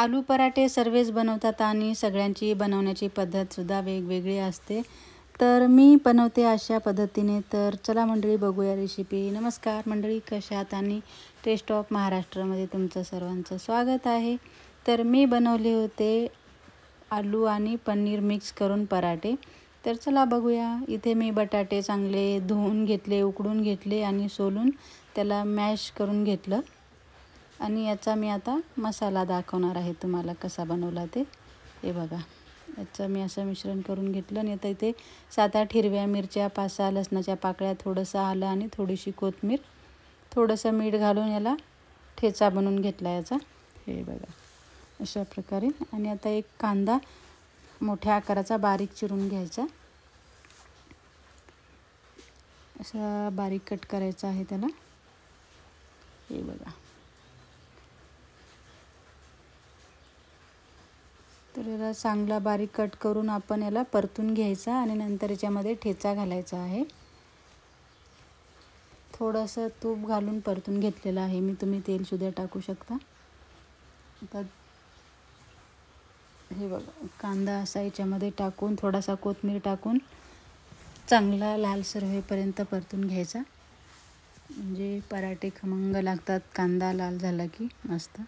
आलू पराठे सर्वच बनवतात आणि सगळ्यांची बनवण्याची पद्धतसुद्धा वेगवेगळी असते. तर मी बनवते अशा पद्धतीने. तर चला मंडळी बघूया रेसिपी. नमस्कार मंडळी, कशा आहात? आणि टेस्ट ऑफ महाराष्ट्रामध्ये तुमचं सर्वांचं स्वागत आहे. तर मी बनवले होते आलू आणि पनीर मिक्स करून पराठे. तर चला बघूया. इथे मी बटाटे चांगले धुवून घेतले, उकडून घेतले आणि सोलून त्याला मॅश करून घेतलं. आणि याचा मी आता मसाला दाखवणार आहे तुम्हाला कसा बनवला ते. हे बघा, याचं मी असं मिश्रण करून घेतलं. आणि आता इथे 7-8 हिरव्या मिरच्या, 5-6 लसणाच्या पाकळ्या, थोडंसं आलं आणि थोडीशी कोथिंबीर, थोडंसं मीठ घालून याला ठेचा बनवून घेतला याचा. हे बघा अशा प्रकारे. आणि आता एक कांदा मोठ्या आकाराचा बारीक चिरून घ्यायचा. असा बारीक कट करायचा आहे त्याला. हे बघा. तर याला चांगला बारीक कट करून आपण याला परतून घ्यायचा आणि नंतर याच्यामध्ये ठेचा घालायचा आहे. थोडंसं तूप घालून परतून घेतलेलं आहे मी, तुम्ही तेलसुद्धा टाकू शकता. आता हे बघा, कांदा असा याच्यामध्ये टाकून थोडासा कोथिंबीर टाकून चांगला लालसर होईपर्यंत परतून घ्यायचा. म्हणजे पराठे खमंग लागतात कांदा लाल झाला की मस्त.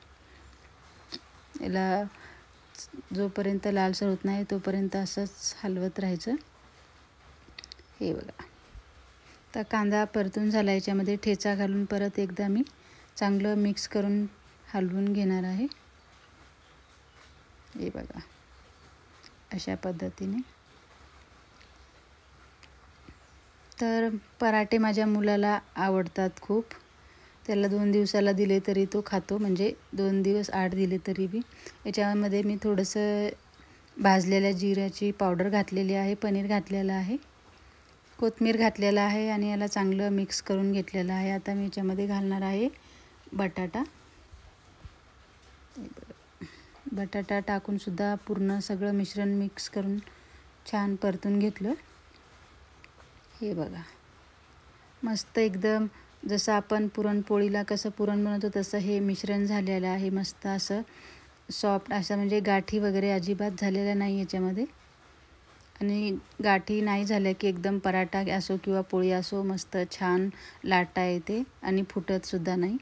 याला जोपर्यंत लालसर होत नाही तोपर्यंत असंच हलवत राहायचं. हे बघा, तर कांदा परतून झाला. याच्यामध्ये ठेचा घालून परत एकदा मी चांगलं मिक्स करून हलवून घेणार आहे. हे बघा अशा पद्धतीने. तर पराठे माझ्या मुलाला आवडतात खूप. त्याला 2 दिवसाला दिले तरी तो खातो, म्हणजे 2 दिवस आड दिले तरी बी. याच्यामध्ये मी थोडंसं भाजलेल्या जिऱ्याची पावडर घातलेली आहे, पनीर घातलेलं आहे, कोथिंबीर घातलेलं आहे आणि याला चांगलं मिक्स करून घेतलेलं आहे. आता मी याच्यामध्ये घालणार आहे बटाटा. बटाटा टाकूनसुद्धा पूर्ण सगळं मिश्रण मिक्स करून छान परतून घेतलं. हे बघा मस्त एकदम जसं आपण पुरणपोळीला कसं पुरण बनवतो तसं हे मिश्रण झालेलं आहे. मस्त असं सॉफ्ट असं, म्हणजे गाठी वगैरे अजिबात झालेल्या नाही याच्यामध्ये. आणि गाठी नाही झाल्या की एकदम पराठा असो किंवा पोळी असो मस्त छान लाटता येते आणि फुटतसुद्धा नाही.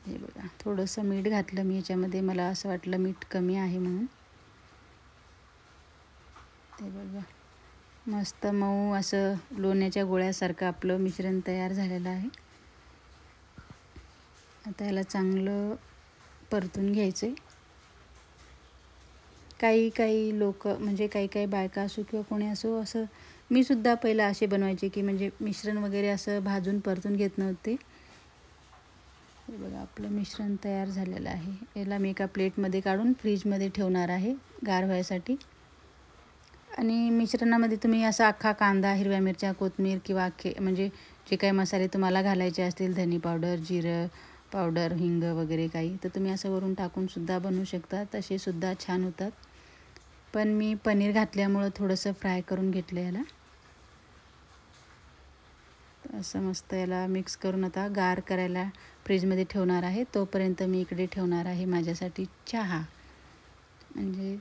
हे बघा, थोडंसं मीठ घातलं मी याच्यामध्ये, मला असं वाटलं मीठ कमी आहे म्हणून. ते बघा मस्त मऊ असं लोण्याच्या गोळ्यासारखं आपलं मिश्रण तयार झालेलं आहे. आता याला चांगलं परतून घ्यायचं. काही लोक, म्हणजे काही बायका असो किंवा कोणी असो, असं मी सुद्धा पहिला असे बनवायचे की म्हणजे मिश्रण वगैरे असं भाजून परतून घेत नव्हते. हे बघा आपलं मिश्रण तयार झालेलं आहे. याला मी एका प्लेटमध्ये काढून फ्रीजमध्ये ठेवणार आहे गार व्हायसाठी. आणि मिश्रणामध्ये तुम्ही असा अख्खा कांदा, हिरव्या मिरच्या, कोथिंबीर किंवा म्हणजे जे काही मसाले तुम्हाला घालायचे असतील, धनी पावडर, जिरं पावडर, हिंग वगैरे काही, तर तुम्ही असं वरून टाकूनसुद्धा बनवू शकता. तसेसुद्धा छान होतात. पण मी पनीर घातल्यामुळं थोडंसं फ्राय करून घेतलं याला. असं मस्त याला मिक्स करून आता गार करायला फ्रीजमध्ये ठेवणार आहे. तोपर्यंत मी इकडे ठेवणार आहे माझ्यासाठी चहा. म्हणजे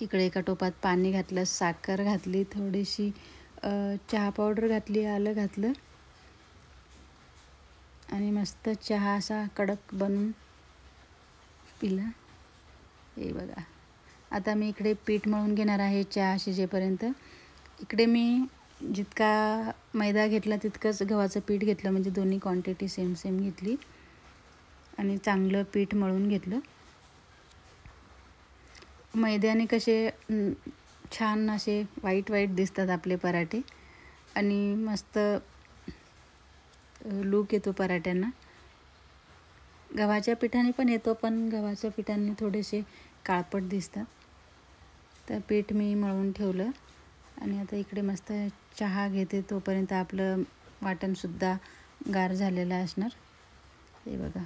इकडे एका टोपात पाणी घातलं, साखर घातली, थोडीशी चहा पावडर घातली, आलं घातलं आणि मस्त चहा असा कडक बनवून पिला. हे बघा, आता मी इकडे पीठ मळून घेणार आहे चहा शिजेपर्यंत. इकडे मी जितका मैदा घेतला तितकंच गव्हाचं पीठ घेतलं, म्हणजे दोन्ही क्वांटिटी सेम घेतली आणि चांगलं पीठ मळून घेतलं. मैद्याने कसे छान असे व्हाईट दिसतात आपले पराठे आणि मस्त लूक येतो पराठ्यांना. गव्हाच्या पिठाने पण येतो, पण गव्हाच्या पिठाने थोडेसे काळपट दिसतात. तर पीठ मी मळून ठेवलं आणि आता इकडे मस्त चहा घेते. तोपर्यंत आपलं वाटणसुद्धा गार झालेलं असणार. हे बघा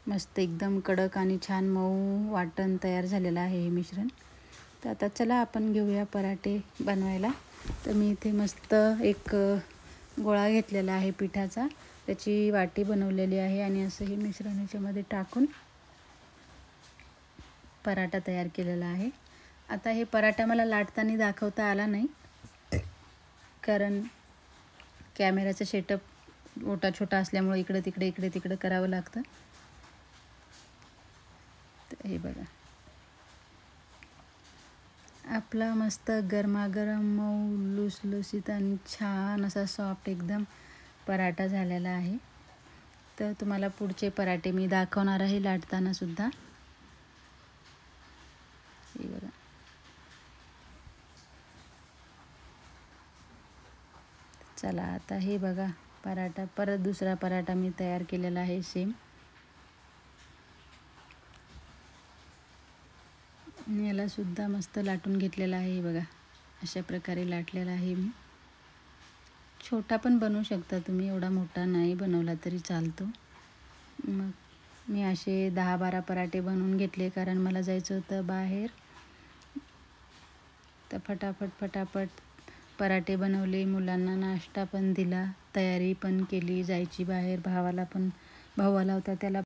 मस्त एकदम कडक आणि छान मऊ वाटण तयार झालेलं आहे हे मिश्रण. तर आता चला आपण घेऊया पराठे बनवायला. तर मी इथे मस्त एक गोळा घेतलेला आहे पिठाचा, त्याची वाटी बनवलेली आहे आणि असं हे मिश्रण याच्यामध्ये टाकून पराठा तयार केलेला आहे. आता हे पराठा मला लाटताना दाखवता आला नाही, कारण कॅमेराचं सेटअप मोठा छोटा असल्यामुळे इकडे तिकडे करावं लागतं. तर हे बघा, आपला मस्त गरमागरम मऊ लुसलुसीत आणि छान असा सॉफ्ट एकदम पराठा झालेला आहे. तर तुम्हाला पुढचे पराठे मी दाखवणार आहे लाटताना सुद्धा. हे बघा, चला आता हे बघा पराठा, परत दुसरा पराठा मी तयार केलेला आहे सेम. याला सुद्धा मस्त लाटून घेतलेला आहे. बघा, अशा प्रकारे लाटलेला आहे मी. छोटा पण बनवू शकता तुम्ही, एवढा मोठा नाही बनवला तरी चालतो. मग मी असे 10-12 पराठे बनवून घेतले, कारण मला जायचं होतं बाहेर. तर फटाफट पराठे बनवले, मुलांना नाश्ता पण दिला, तयारी पण केली जायची बाहेर. भाऊ आला होता, त्याला